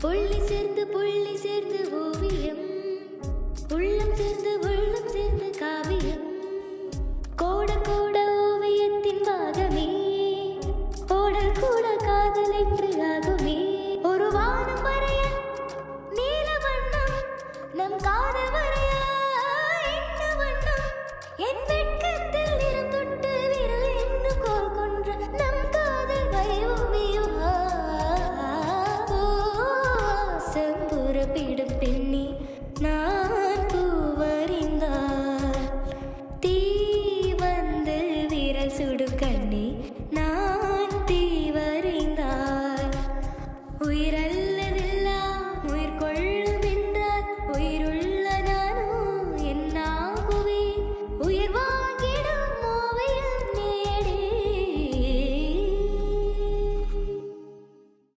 புள்ளி சேர்ந்து ஓவியம், உள்ளம் சேர்ந்து காவியம். கோட கோட ஓவியத்தின் பாகமே, ஓடல் கூட காதல் என்று ஆகுமே. ஒரு வானம் வரைய நீல வண்ணம் நம் காதல்